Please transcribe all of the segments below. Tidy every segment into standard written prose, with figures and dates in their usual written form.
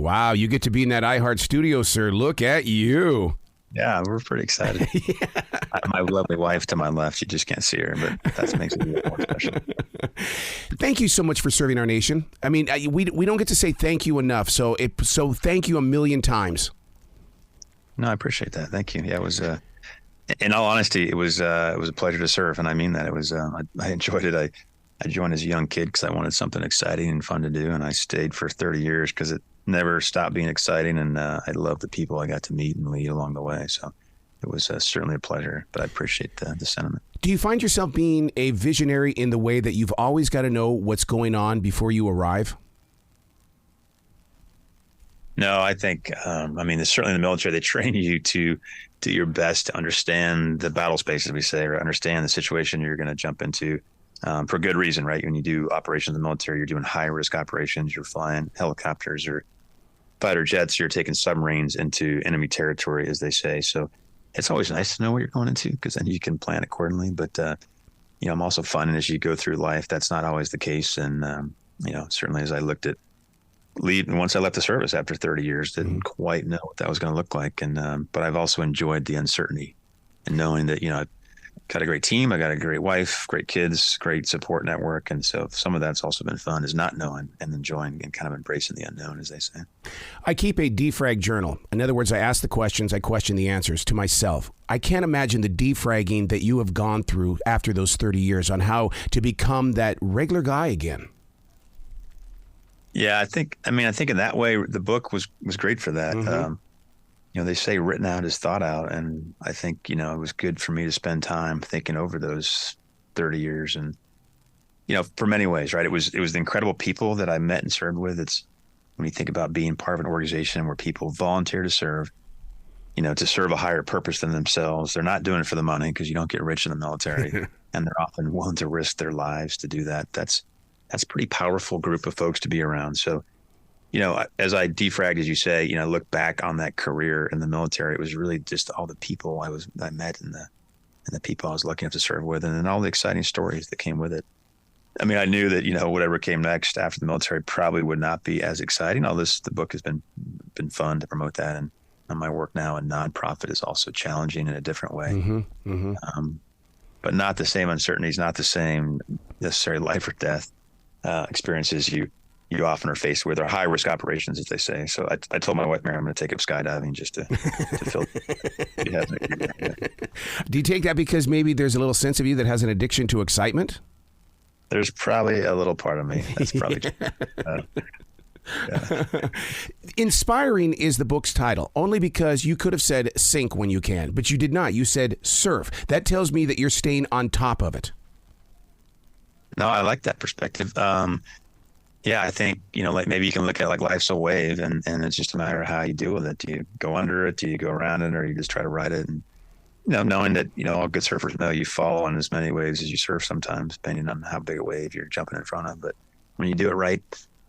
Wow, you get to be in that iHeart studio, sir. Look at you. Yeah, we're pretty excited. Yeah. My lovely wife to my left, you just can't see her, but that makes it a little more special. Thank you so much for serving our nation. I mean, we don't get to say thank you enough, so thank you a million times. No, I appreciate that. Thank you. Yeah, it was. In all honesty, it was a pleasure to serve, and I mean that. It was. I enjoyed it. I joined as a young kid because I wanted something exciting and fun to do, and I stayed for 30 years because it never stopped being exciting, and I love the people I got to meet and lead along the way. So it was certainly a pleasure, but I appreciate the sentiment. Do you find yourself being a visionary in the way that you've always got to know what's going on before you arrive? No, I think, certainly in the military, they train you to do your best to understand the battle space, as we say, or understand the situation you're going to jump into for good reason, right? When you do operations in the military, you're doing high risk operations, you're flying helicopters or fighter jets, you're taking submarines into enemy territory, as they say. So it's always nice to know what you're going into because then you can plan accordingly. But, I'm also finding as you go through life, that's not always the case. And, certainly as I looked at once I left the service after 30 years, didn't quite know what that was going to look like. And, but I've also enjoyed the uncertainty and knowing that, I've got a great team. I got a great wife, great kids, great support network. And so some of that's also been fun is not knowing and enjoying and kind of embracing the unknown, as they say. I keep a defrag journal. In other words, I ask the questions, I question the answers to myself. I can't imagine the defragging that you have gone through after those 30 years on how to become that regular guy again. Yeah, I think in that way, the book was great for that. Mm-hmm. They say written out is thought out. And I think, it was good for me to spend time thinking over those 30 years. And, for many ways, right. It was the incredible people that I met and served with. It's when you think about being part of an organization where people volunteer to serve, to serve a higher purpose than themselves. They're not doing it for the money because you don't get rich in the military and they're often willing to risk their lives to do that. That's a pretty powerful group of folks to be around. So, as I defragged, as you say, look back on that career in the military, it was really just all the people I met and the people I was lucky enough to serve with, and then all the exciting stories that came with it. I mean, I knew that, whatever came next after the military probably would not be as exciting. The book has been fun to promote that. And my work now in nonprofit is also challenging in a different way. Mm-hmm. Mm-hmm. But not the same uncertainties, not the same necessary life or death experiences you often are faced with, or high risk operations, as they say. So I told my wife, Mary, I'm going to take up skydiving just to fill. Do you take that because maybe there's a little sense of you that has an addiction to excitement? There's probably a little part of me. That's probably true. Yeah. Inspiring is the book's title, only because you could have said sink when you can, but you did not. You said surf. That tells me that you're staying on top of it. No, I like that perspective. Yeah, I think, like maybe you can look at like life's a wave and it's just a matter of how you deal with it. Do you go under it? Do you go around it? Or you just try to ride it? And, knowing that, all good surfers know you fall on as many waves as you surf sometimes, depending on how big a wave you're jumping in front of. But when you do it right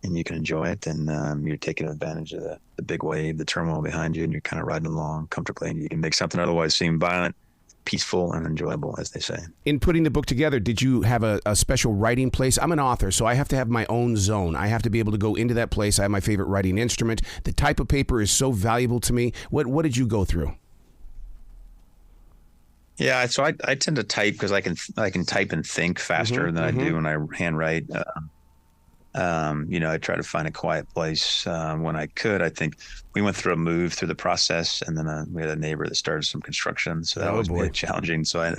and you can enjoy it, and you're taking advantage of the big wave, the turmoil behind you, and you're kind of riding along comfortably, and you can make something otherwise seem violent peaceful and enjoyable, as they say. In putting the book together, did you have a special writing place? I'm an author, so I have to have my own zone. I have to be able to go into that place. I have my favorite writing instrument. The type of paper is so valuable to me. What did you go through? Yeah, so I tend to type because I can type and think faster than I do when I handwrite. I try to find a quiet place when I could. I think we went through a move through the process, and then we had a neighbor that started some construction, so that was really challenging. So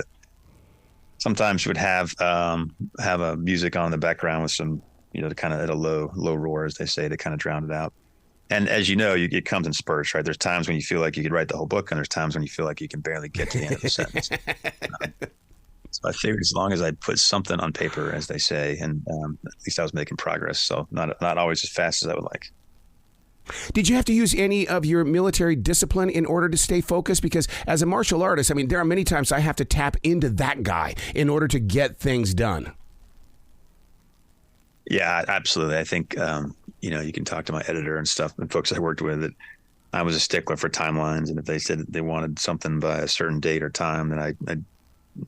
sometimes would have a music on in the background with some, to kind of at a low roar, as they say, to kind of drown it out. And as you know, it comes in spurts, right? There's times when you feel like you could write the whole book, and there's times when you feel like you can barely get to the end of the sentence. So I figured as long as I put something on paper, as they say, and at least I was making progress. So not always as fast as I would like. Did you have to use any of your military discipline in order to stay focused? Because as a martial artist, I mean, there are many times I have to tap into that guy in order to get things done. Yeah, absolutely. I think, you can talk to my editor and stuff and folks I worked with that I was a stickler for timelines. And if they said they wanted something by a certain date or time, then I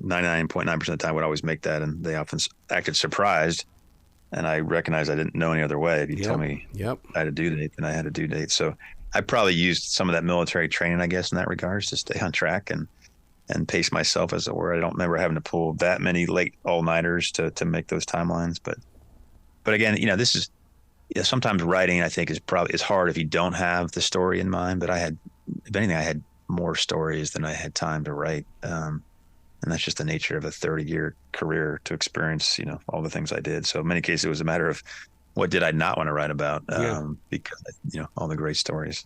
99.9% of the time would always make that. And they often acted surprised And I recognized I didn't know any other way. If you told me I had a due date, then I had a due date. So I probably used some of that military training, I guess, in that regards, to stay on track and pace myself, as it were. I don't remember having to pull that many late all-nighters to make those timelines. But again, this is, sometimes writing, I think, is hard if you don't have the story in mind. But if anything, I had more stories than I had time to write. And that's just the nature of a 30-year career, to experience, all the things I did. So in many cases, it was a matter of what did I not want to write about, because, all the great stories.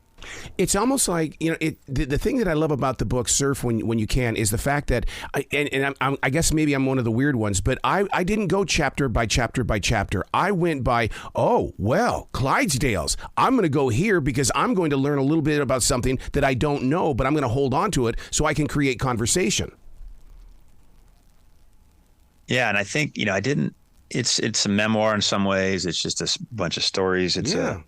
It's almost like, the thing that I love about the book Surf When You Can is the fact that, I guess maybe I'm one of the weird ones, but I didn't go chapter by chapter by chapter. I went by, Clydesdales. I'm going to go here because I'm going to learn a little bit about something that I don't know, but I'm going to hold on to it so I can create conversation. Yeah, and I think, I didn't. It's a memoir in some ways. It's just a bunch of stories. It's a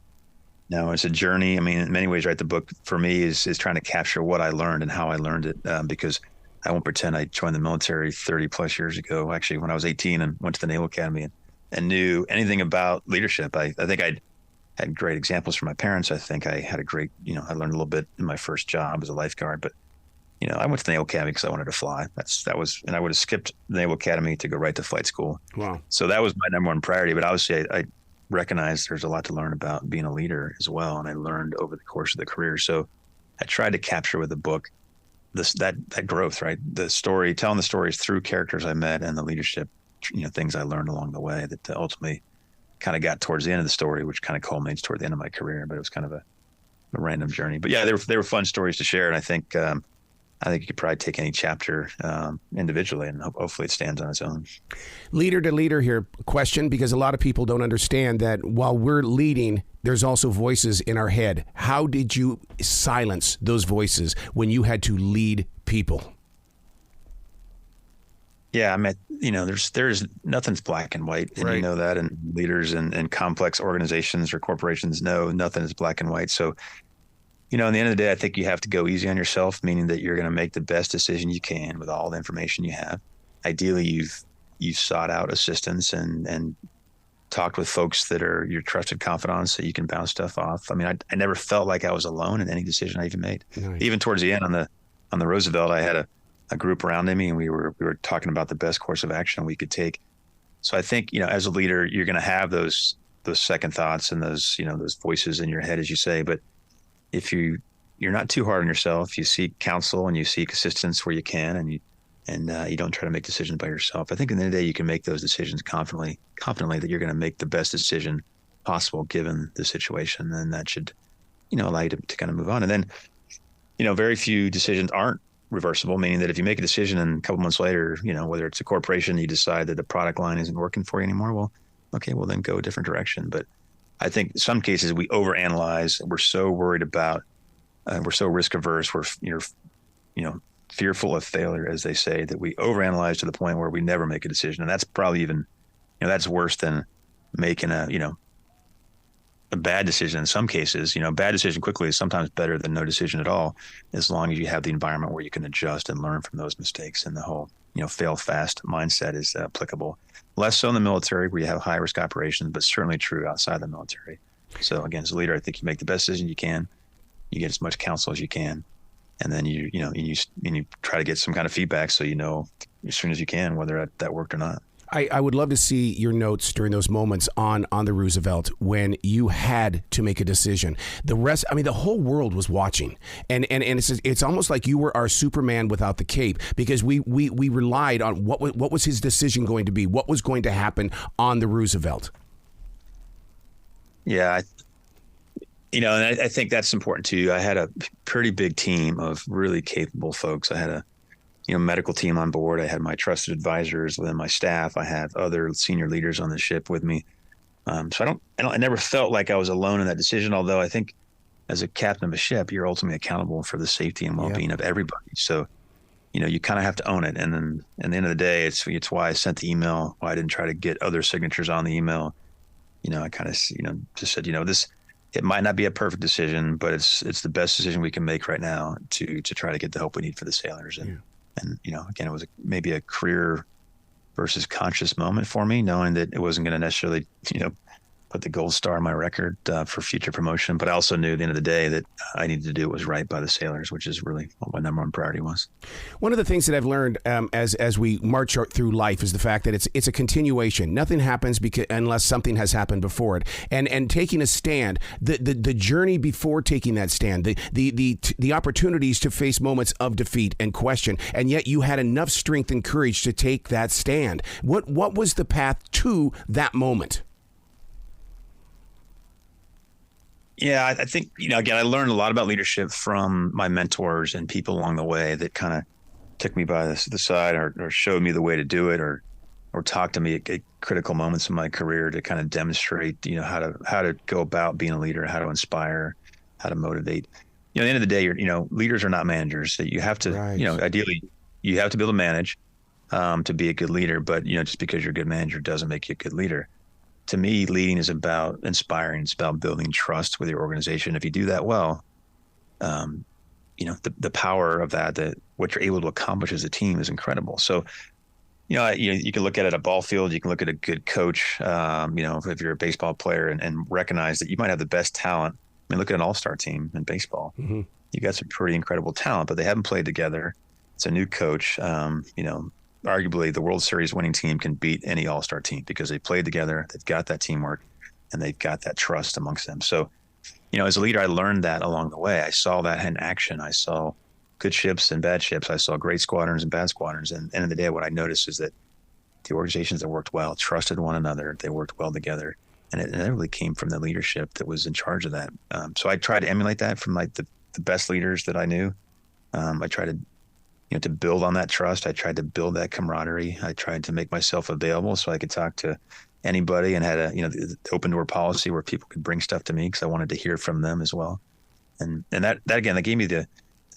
journey. I mean, in many ways, right? The book for me is trying to capture what I learned and how I learned it. Because I won't pretend I joined the military 30 plus years ago. Actually, when I was 18 and went to the Naval Academy and knew anything about leadership. I think I had great examples from my parents. I think I had a great, I learned a little bit in my first job as a lifeguard, but I went to the Naval Academy because I wanted to fly. And I would have skipped the Naval Academy to go right to flight school. Wow. So that was my number one priority. But obviously, I recognized there's a lot to learn about being a leader as well. And I learned over the course of the career. So I tried to capture with the book that growth, right? The story, telling the stories through characters I met and the leadership, things I learned along the way that ultimately kind of got towards the end of the story, which kind of culminates toward the end of my career. But it was kind of a random journey. But yeah, they were fun stories to share. And I think you could probably take any chapter individually, and hopefully it stands on its own. Leader to leader here question, because a lot of people don't understand that while we're leading, there's also voices in our head. How did you silence those voices when you had to lead people? Yeah, I mean, there's nothing's black and white, and you know that, and leaders and complex organizations or corporations know nothing is black and white. So, in the end of the day, I think you have to go easy on yourself, meaning that you're going to make the best decision you can with all the information you have. Ideally, you've sought out assistance and talked with folks that are your trusted confidants that you can bounce stuff off. I mean, I never felt like I was alone in any decision I even made. Nice. Even towards the end on the Roosevelt, I had a group around me, and we were talking about the best course of action we could take. So I think, as a leader, you're going to have those second thoughts and those voices in your head, as you say, but if you're not too hard on yourself, you seek counsel and you seek assistance where you can, and you don't try to make decisions by yourself. I think at the end of the day, you can make those decisions confidently that you're going to make the best decision possible given the situation, and that should, allow you to kind of move on. And then, very few decisions aren't reversible, meaning that if you make a decision and a couple months later, whether it's a corporation, you decide that the product line isn't working for you anymore, well, then go a different direction. But I think in some cases we overanalyze. We're so worried about, we're so risk averse. We're, fearful of failure, as they say, that we overanalyze to the point where we never make a decision. And that's probably even, that's worse than making a bad decision in some cases. Bad decision quickly is sometimes better than no decision at all, as long as you have the environment where you can adjust and learn from those mistakes. And the whole, fail fast mindset is applicable. Less so in the military, where you have high risk operations, but certainly true outside the military. So again, as a leader, I think you make the best decision you can. You get as much counsel as you can, and then you try to get some kind of feedback, so as soon as you can whether that worked or not. I would love to see your notes during those moments on the Roosevelt when you had to make a decision. The whole world was watching, and it's almost like you were our Superman without the cape, because we relied on what was his decision going to be, what was going to happen on the Roosevelt. Yeah, and I think that's important too. I had a pretty big team of really capable folks. I had a medical team on board. I had my trusted advisors within my staff. I had other senior leaders on the ship with me. So I never felt like I was alone in that decision. Although I think as a captain of a ship, you're ultimately accountable for the safety and well-being of everybody. So, you kind of have to own it. And then at the end of the day, it's why I sent the email, why I didn't try to get other signatures on the email. I kind of, just said, it might not be a perfect decision, but it's the best decision we can make right now to try to get the help we need for the sailors. And again, it was maybe a career versus conscious moment for me, knowing that it wasn't going to necessarily, put the gold star on my record for future promotion. But I also knew at the end of the day that I needed to do what was right by the sailors, which is really what my number one priority was. One of the things that I've learned as we march through life is the fact that it's a continuation. Nothing happens unless something has happened before it. And taking a stand, the journey before taking that stand, the opportunities to face moments of defeat and question, and yet you had enough strength and courage to take that stand. What was the path to that moment? Yeah, I think, again, I learned a lot about leadership from my mentors and people along the way that kind of took me by the side or showed me the way to do it or talked to me at critical moments in my career to kind of demonstrate, how to go about being a leader, how to inspire, how to motivate. At the end of the day, leaders are not managers. That you have to, Right. Ideally, you have to be able to manage to be a good leader. But, just because you're a good manager doesn't make you a good leader. To me, leading is about inspiring. It's about building trust with your organization. If you do that well, the power of that what you're able to accomplish as a team is incredible. So, you can look at it at a ball field. You can look at a good coach, if you're a baseball player and recognize that you might have the best talent. I mean, look at an all-star team in baseball. Mm-hmm. You got some pretty incredible talent, but they haven't played together. It's a new coach. Arguably the World Series winning team can beat any all-star team because they played together, they've got that teamwork, and they've got that trust amongst them. So, as a leader, I learned that along the way. I saw that in action. I saw good ships and bad ships. I saw great squadrons and bad squadrons. And at the end of the day, what I noticed is that the organizations that worked well trusted one another. They worked well together. And it really came from the leadership that was in charge of that. So I tried to emulate that from like the best leaders that I knew. I tried to to build on that trust. I tried to build that camaraderie. I tried to make myself available so I could talk to anybody and had the open door policy where people could bring stuff to me because I wanted to hear from them as well. And that again, that gave me the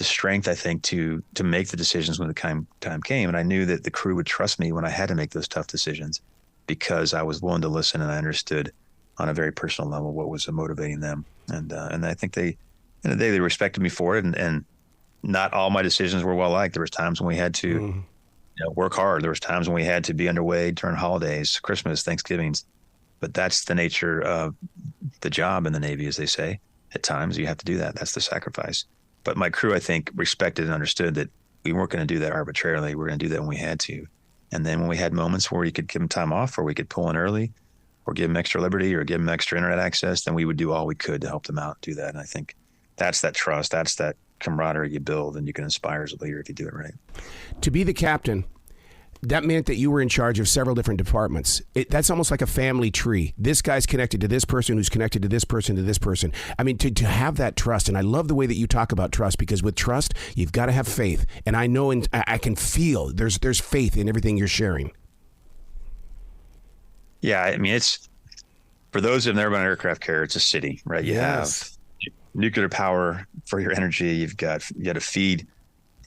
strength, I think, to make the decisions when the time came. And I knew that the crew would trust me when I had to make those tough decisions because I was willing to listen and I understood on a very personal level what was motivating them. And I think in the day they respected me for it. And not all my decisions were well liked. There was times when we had to work hard. There was times when we had to be underway during holidays, Christmas, Thanksgivings. But that's the nature of the job in the Navy, as they say. At times you have to do that. That's the sacrifice. But my crew, I think, respected and understood that we weren't going to do that arbitrarily. We were going to do that when we had to. And then when we had moments where we could give them time off or we could pull in early or give them extra liberty or give them extra internet access, then we would do all we could to help them out do that. And I think that's that trust. That's that camaraderie you build and you can inspire as a leader if you do it right. To be the captain, that meant that you were in charge of several different departments. That's almost like a family tree. This guy's connected to this person who's connected to this person to this person. I mean, to have that trust, and I love the way that you talk about trust because with trust, you've got to have faith. And I know and I can feel there's faith in everything you're sharing. Yeah, I mean, it's for those who've never been on an aircraft carrier, it's a city, right? You have nuclear power for your energy. You got to feed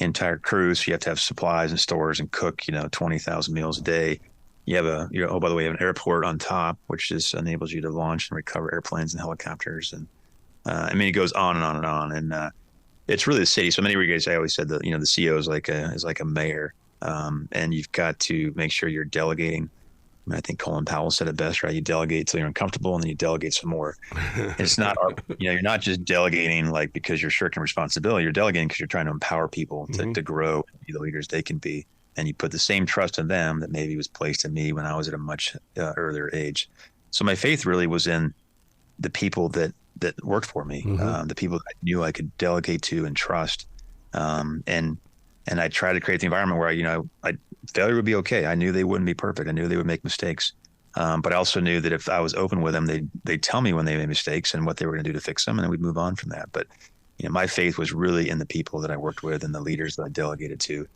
entire crews. You have to have supplies and stores and cook, 20,000 meals a day. You have by the way, you have an airport on top, which just enables you to launch and recover airplanes and helicopters. And it goes on and on and on. And it's really the city. So many of you guys, I always said that, the CEO is like a mayor. And you've got to make sure you're delegating. I think Colin Powell said it best, right? You delegate till you're uncomfortable and then you delegate some more. It's not, you're not just delegating like because you're shirking responsibility. You're delegating because you're trying to empower people to grow and be the leaders they can be. And you put the same trust in them that maybe was placed in me when I was at a much earlier age. So my faith really was in the people that worked for me, the people that I knew I could delegate to and trust. And I tried to create the environment where, failure would be okay. I knew they wouldn't be perfect. I knew they would make mistakes. But I also knew that if I was open with them, they'd tell me when they made mistakes and what they were going to do to fix them. And then we'd move on from that. But, my faith was really in the people that I worked with and the leaders that I delegated to.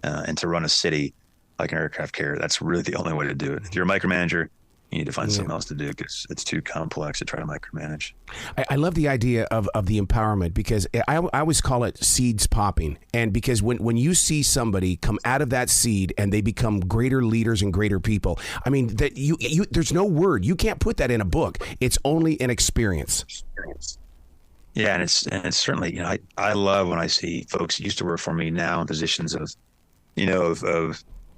And to run a city like an aircraft carrier, that's really the only way to do it. If you're a micromanager, you need to find something else to do because it's too complex to try to micromanage. I love the idea of the empowerment because I always call it seeds popping. And because when you see somebody come out of that seed and they become greater leaders and greater people, I mean, that you there's no word. You can't put that in a book. It's only an experience. Yeah, and it's certainly, I love when I see folks who used to work for me now in positions of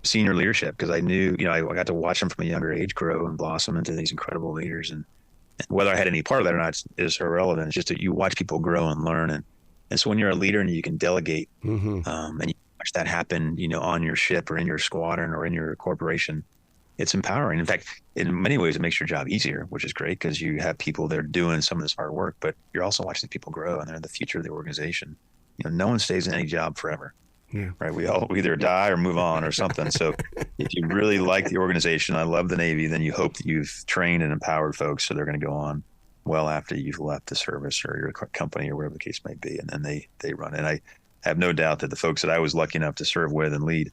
senior leadership, because I knew, I got to watch them from a younger age grow and blossom into these incredible leaders. And whether I had any part of that or not is irrelevant. It's just that you watch people grow and learn. And so when you're a leader and you can delegate, and you watch that happen, on your ship or in your squadron or in your corporation, it's empowering. In fact, in many ways, it makes your job easier, which is great because you have people that are doing some of this hard work, but you're also watching people grow and they're the future of the organization. No one stays in any job forever. Yeah. Right. We all either die or move on or something. So if you really like the organization, I love the Navy, then you hope that you've trained and empowered folks so they're going to go on well after you've left the service or your company or whatever the case may be. And then they run. And I have no doubt that the folks that I was lucky enough to serve with and lead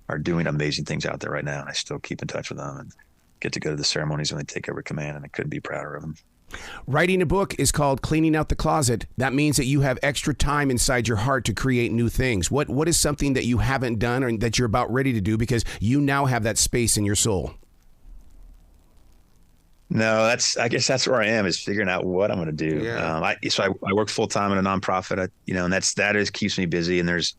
are doing amazing things out there right now. And I still keep in touch with them and get to go to the ceremonies when they take over command. And I couldn't be prouder of them. Writing a book is called Cleaning Out the Closet. That means that you have extra time inside your heart to create new things. What is something that you haven't done or that you're about ready to do because you now have that space in your soul? No, I guess that's where I am, is figuring out what I'm going to do. Yeah. I work full time in a nonprofit, and that keeps me busy. And there's,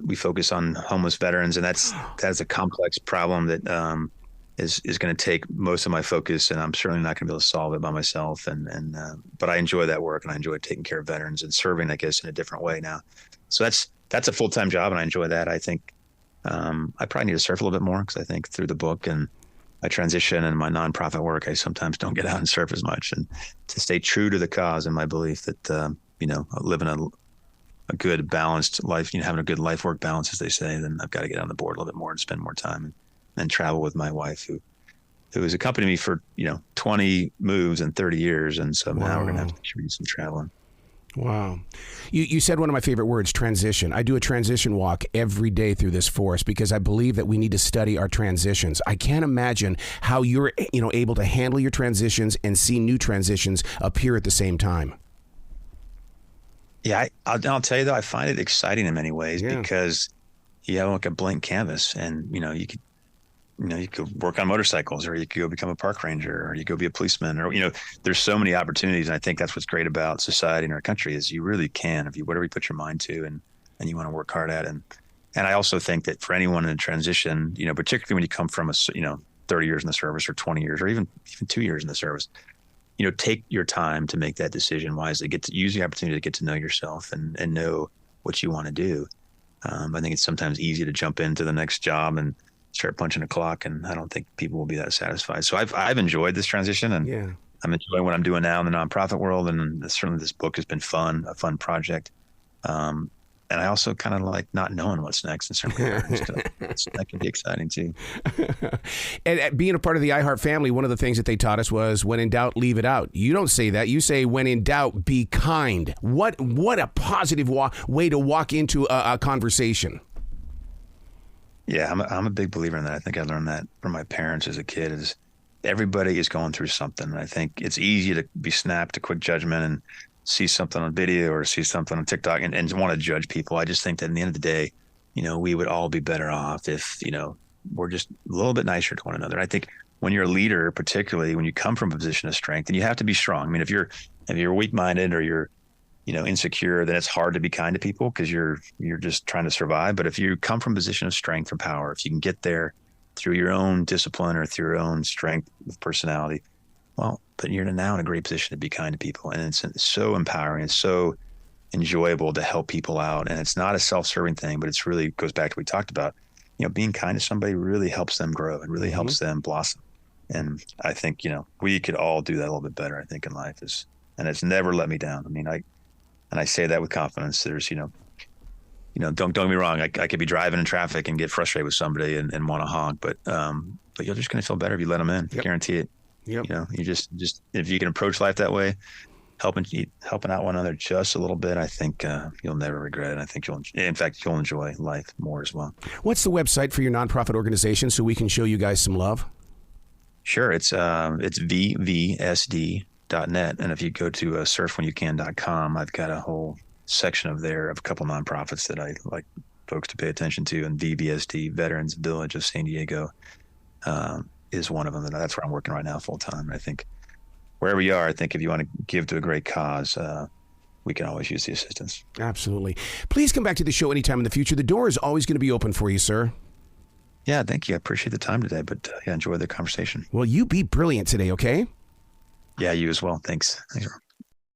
we focus on homeless veterans, and that's a complex problem that is going to take most of my focus, and I'm certainly not going to be able to solve it by myself. But I enjoy that work, and I enjoy taking care of veterans and serving, I guess, in a different way now. So that's a full-time job, and I enjoy that. I think I probably need to surf a little bit more, because I think through the book and my transition and my nonprofit work, I sometimes don't get out and surf as much. And to stay true to the cause and my belief that living a good balanced life, having a good life-work balance, as they say, then I've got to get on the board a little bit more and spend more time and travel with my wife, who has accompanied me for 20 moves and 30 years, and so now we're gonna have to do some traveling. Wow. You said one of my favorite words, transition. I do a transition walk every day through this forest because I believe that we need to study our transitions. I can't imagine how you're able to handle your transitions and see new transitions appear at the same time. Yeah, I'll tell you though, I find it exciting in many ways because you have like a blank canvas, and you could work on motorcycles, or you could go become a park ranger, or you go be a policeman, or, there's so many opportunities. And I think that's what's great about society in our country is you really can, if you, whatever you put your mind to and you want to work hard at. And I also think that for anyone in a transition, particularly when you come from 30 years in the service or 20 years, or even 2 years in the service, take your time to make that decision wisely, get to use the opportunity to get to know yourself and know what you want to do. I think it's sometimes easy to jump into the next job and start punching a clock, and I don't think people will be that satisfied. So I've enjoyed this transition, and I'm enjoying what I'm doing now in the nonprofit world, and certainly this book has been a fun project. And I also kind of like not knowing what's next, and certainly that can be exciting too. And being a part of the iHeart family, one of the things that they taught us was, when in doubt, leave it out. You don't say that. You say, when in doubt, be kind. What a positive way to walk into a conversation. Yeah, I'm a big believer in that. I think I learned that from my parents as a kid. Is everybody is going through something. And I think it's easy to be snapped to quick judgment and see something on video or see something on TikTok and want to judge people. I just think that in the end of the day, we would all be better off if, we're just a little bit nicer to one another. I think when you're a leader, particularly when you come from a position of strength, and you have to be strong. I mean, if you're weak-minded or you're insecure, then it's hard to be kind to people because you're just trying to survive. But if you come from a position of strength or power, if you can get there through your own discipline or through your own strength of personality, well, but you're now in a great position to be kind to people. And it's so empowering. It's so enjoyable to help people out. And it's not a self-serving thing, but it's really goes back to what we talked about. Being kind to somebody really helps them grow and really helps them blossom. And I think, we could all do that a little bit better, I think, in life and it's never let me down. I mean, and I say that with confidence. There's, don't get me wrong. I could be driving in traffic and get frustrated with somebody and want to honk, but you're just going to feel better if you let them in. Yep. Guarantee it. Yep. You just if you can approach life that way, helping out one another just a little bit, I think you'll never regret it. I think you'll enjoy life more as well. What's the website for your nonprofit organization so we can show you guys some love? Sure. It's vvsd.net. And if you go to surfwhenyoucan.com, I've got a whole section of a couple nonprofits that I like folks to pay attention to. And VBSD, Veterans Village of San Diego, is one of them. That's where I'm working right now full time. I think wherever you are, I think if you want to give to a great cause, we can always use the assistance. Absolutely. Please come back to the show anytime in the future. The door is always going to be open for you, sir. Yeah, thank you. I appreciate the time today, but yeah, enjoy the conversation. Well, you be brilliant today, okay? Yeah, you as well. Thanks. Thanks.